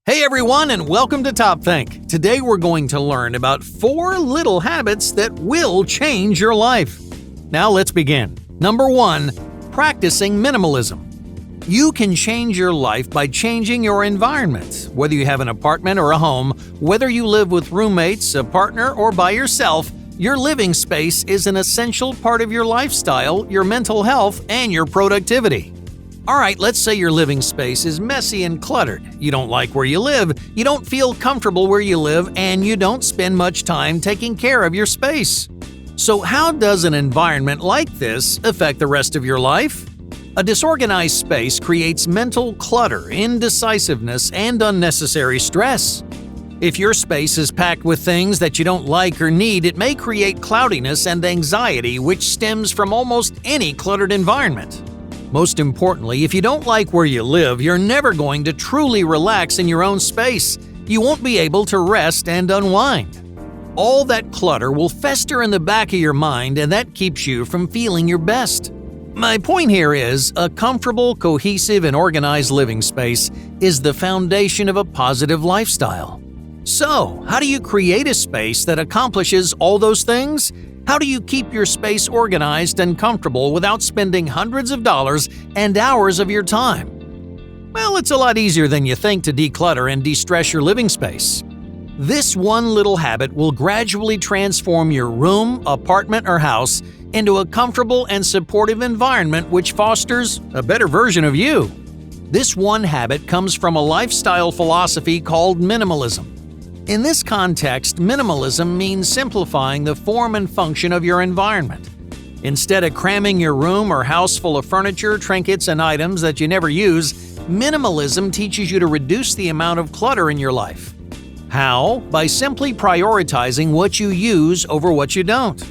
Hey everyone, and welcome to Top Think. Today we're going to learn about 4 little habits that will change your life. Now let's begin. Number 1, practicing minimalism. You can change your life by changing your environment. Whether you have an apartment or a home, whether you live with roommates, a partner, or by yourself, your living space is an essential part of your lifestyle, your mental health, and your productivity. Alright, let's say your living space is messy and cluttered. You don't like where you live, you don't feel comfortable where you live, and you don't spend much time taking care of your space. So how does an environment like this affect the rest of your life? A disorganized space creates mental clutter, indecisiveness, and unnecessary stress. If your space is packed with things that you don't like or need, it may create cloudiness and anxiety, which stems from almost any cluttered environment. Most importantly, if you don't like where you live, you're never going to truly relax in your own space. You won't be able to rest and unwind. All that clutter will fester in the back of your mind, and that keeps you from feeling your best. My point here is, a comfortable, cohesive, and organized living space is the foundation of a positive lifestyle. So, how do you create a space that accomplishes all those things? How do you keep your space organized and comfortable without spending hundreds of dollars and hours of your time? Well, it's a lot easier than you think to declutter and de-stress your living space. This one little habit will gradually transform your room, apartment, or house into a comfortable and supportive environment which fosters a better version of you. This one habit comes from a lifestyle philosophy called minimalism. In this context, minimalism means simplifying the form and function of your environment. Instead of cramming your room or house full of furniture, trinkets, and items that you never use, minimalism teaches you to reduce the amount of clutter in your life. How? By simply prioritizing what you use over what you don't.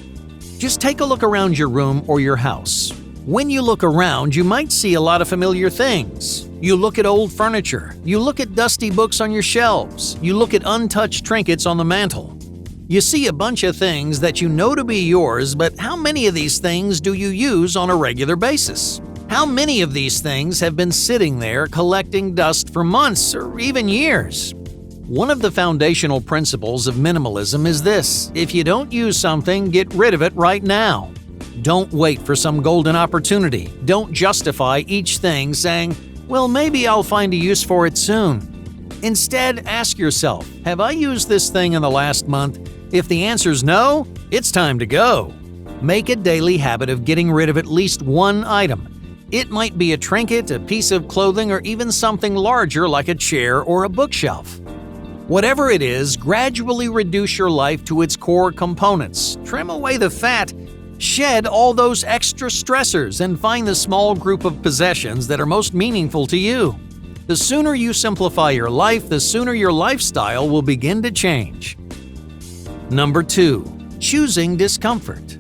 Just take a look around your room or your house. When you look around, you might see a lot of familiar things. You look at old furniture. You look at dusty books on your shelves. You look at untouched trinkets on the mantle. You see a bunch of things that you know to be yours, but how many of these things do you use on a regular basis? How many of these things have been sitting there collecting dust for months or even years? One of the foundational principles of minimalism is this: if you don't use something, get rid of it right now. Don't wait for some golden opportunity. Don't justify each thing saying, well, maybe I'll find a use for it soon. Instead, ask yourself, have I used this thing in the last month? If the answer's no, it's time to go. Make a daily habit of getting rid of at least one item. It might be a trinket, a piece of clothing, or even something larger like a chair or a bookshelf. Whatever it is, gradually reduce your life to its core components. Trim away the fat. Shed all those extra stressors and find the small group of possessions that are most meaningful to you. The sooner you simplify your life, the sooner your lifestyle will begin to change. Number 2, choosing discomfort.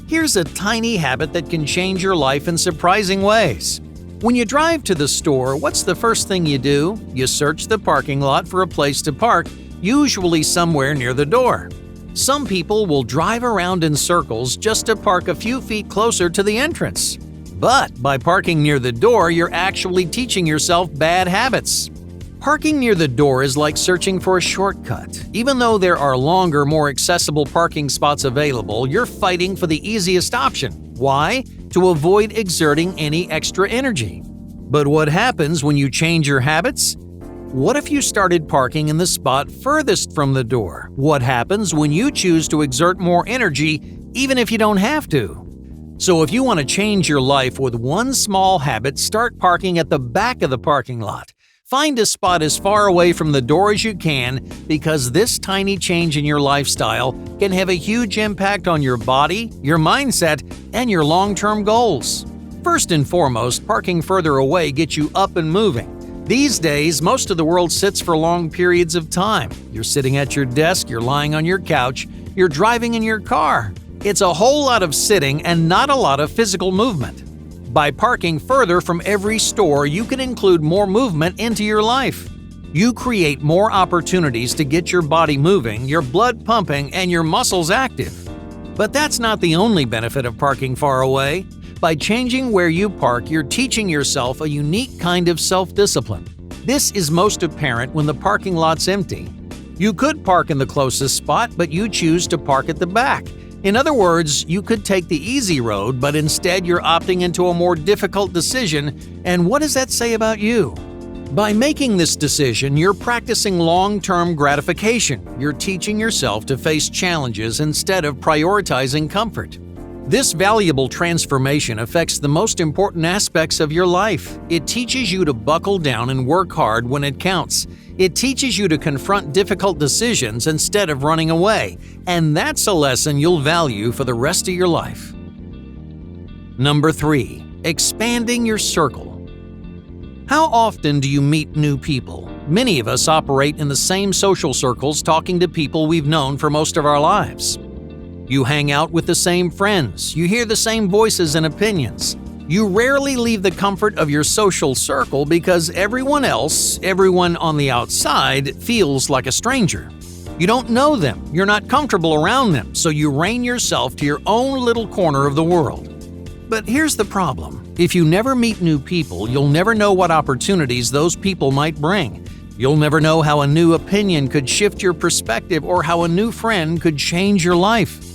Here's a tiny habit that can change your life in surprising ways. When you drive to the store, what's the first thing you do? You search the parking lot for a place to park, usually somewhere near the door. Some people will drive around in circles just to park a few feet closer to the entrance. But by parking near the door, you're actually teaching yourself bad habits. Parking near the door is like searching for a shortcut. Even though there are longer, more accessible parking spots available, you're fighting for the easiest option. Why? To avoid exerting any extra energy. But what happens when you change your habits? What if you started parking in the spot furthest from the door? What happens when you choose to exert more energy even if you don't have to? So if you want to change your life with one small habit, start parking at the back of the parking lot. Find a spot as far away from the door as you can, because this tiny change in your lifestyle can have a huge impact on your body, your mindset, and your long-term goals. First and foremost, parking further away gets you up and moving. These days, most of the world sits for long periods of time. You're sitting at your desk, you're lying on your couch, you're driving in your car. It's a whole lot of sitting and not a lot of physical movement. By parking further from every store, you can include more movement into your life. You create more opportunities to get your body moving, your blood pumping, and your muscles active. But that's not the only benefit of parking far away. By changing where you park, you're teaching yourself a unique kind of self-discipline. This is most apparent when the parking lot's empty. You could park in the closest spot, but you choose to park at the back. In other words, you could take the easy road, but instead you're opting into a more difficult decision. And what does that say about you? By making this decision, you're practicing long-term gratification. You're teaching yourself to face challenges instead of prioritizing comfort. This valuable transformation affects the most important aspects of your life. It teaches you to buckle down and work hard when it counts. It teaches you to confront difficult decisions instead of running away, and that's a lesson you'll value for the rest of your life. Number 3. Expanding your circle. How often do you meet new people? Many of us operate in the same social circles, talking to people we've known for most of our lives. You hang out with the same friends, you hear the same voices and opinions. You rarely leave the comfort of your social circle because everyone on the outside, feels like a stranger. You don't know them, you're not comfortable around them, so you rein yourself to your own little corner of the world. But here's the problem. If you never meet new people, you'll never know what opportunities those people might bring. You'll never know how a new opinion could shift your perspective or how a new friend could change your life.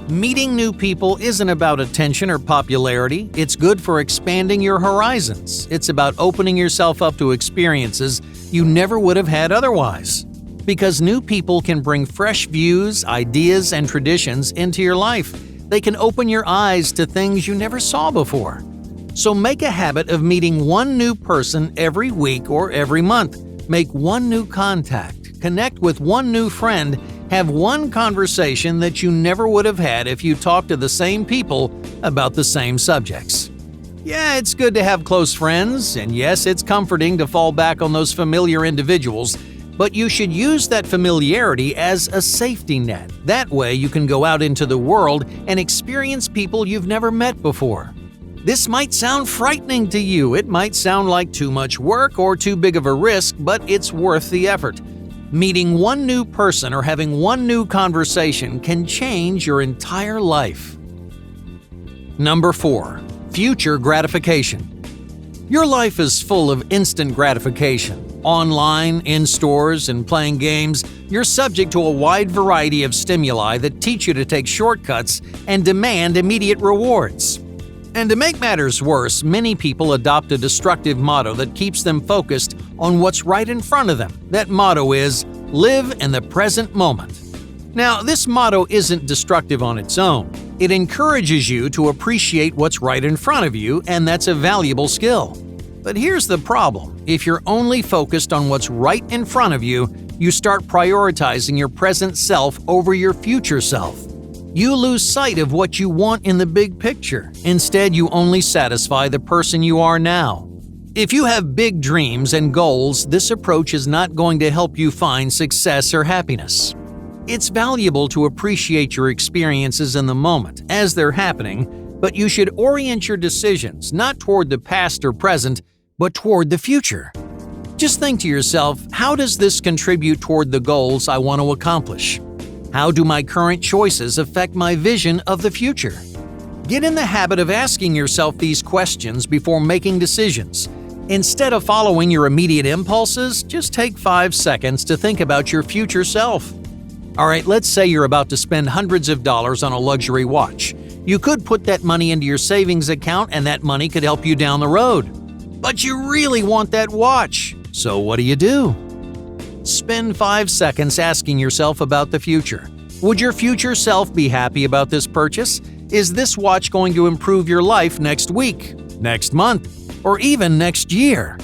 Meeting new people isn't about attention or popularity. It's good for expanding your horizons. It's about opening yourself up to experiences you never would have had otherwise. Because new people can bring fresh views, ideas, and traditions into your life. They can open your eyes to things you never saw before. So make a habit of meeting one new person every week or every month. Make one new contact. Connect with one new friend. Have one conversation that you never would have had if you talked to the same people about the same subjects. Yeah, it's good to have close friends, and yes, it's comforting to fall back on those familiar individuals, but you should use that familiarity as a safety net. That way you can go out into the world and experience people you've never met before. This might sound frightening to you. It might sound like too much work or too big of a risk, but it's worth the effort. Meeting one new person or having one new conversation can change your entire life. Number 4. Future gratification. Your life is full of instant gratification. Online, in stores, and playing games, you're subject to a wide variety of stimuli that teach you to take shortcuts and demand immediate rewards. And to make matters worse, many people adopt a destructive motto that keeps them focused on what's right in front of them. That motto is, live in the present moment. Now, this motto isn't destructive on its own. It encourages you to appreciate what's right in front of you, and that's a valuable skill. But here's the problem. If you're only focused on what's right in front of you, you start prioritizing your present self over your future self. You lose sight of what you want in the big picture. Instead, you only satisfy the person you are now. If you have big dreams and goals, this approach is not going to help you find success or happiness. It's valuable to appreciate your experiences in the moment as they're happening, but you should orient your decisions not toward the past or present, but toward the future. Just think to yourself, how does this contribute toward the goals I want to accomplish? How do my current choices affect my vision of the future? Get in the habit of asking yourself these questions before making decisions. Instead of following your immediate impulses, just take 5 seconds to think about your future self. Alright, let's say you're about to spend hundreds of dollars on a luxury watch. You could put that money into your savings account and that money could help you down the road. But you really want that watch. So what do? Spend 5 seconds asking yourself about the future. Would your future self be happy about this purchase? Is this watch going to improve your life next week, next month, or even next year?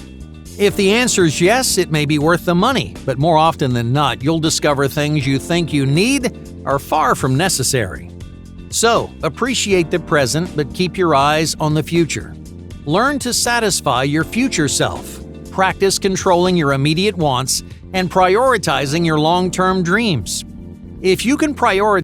If the answer is yes, it may be worth the money, but more often than not, you'll discover things you think you need are far from necessary. So, appreciate the present, but keep your eyes on the future. Learn to satisfy your future self. Practice controlling your immediate wants and prioritizing your long-term dreams. If you can prioritize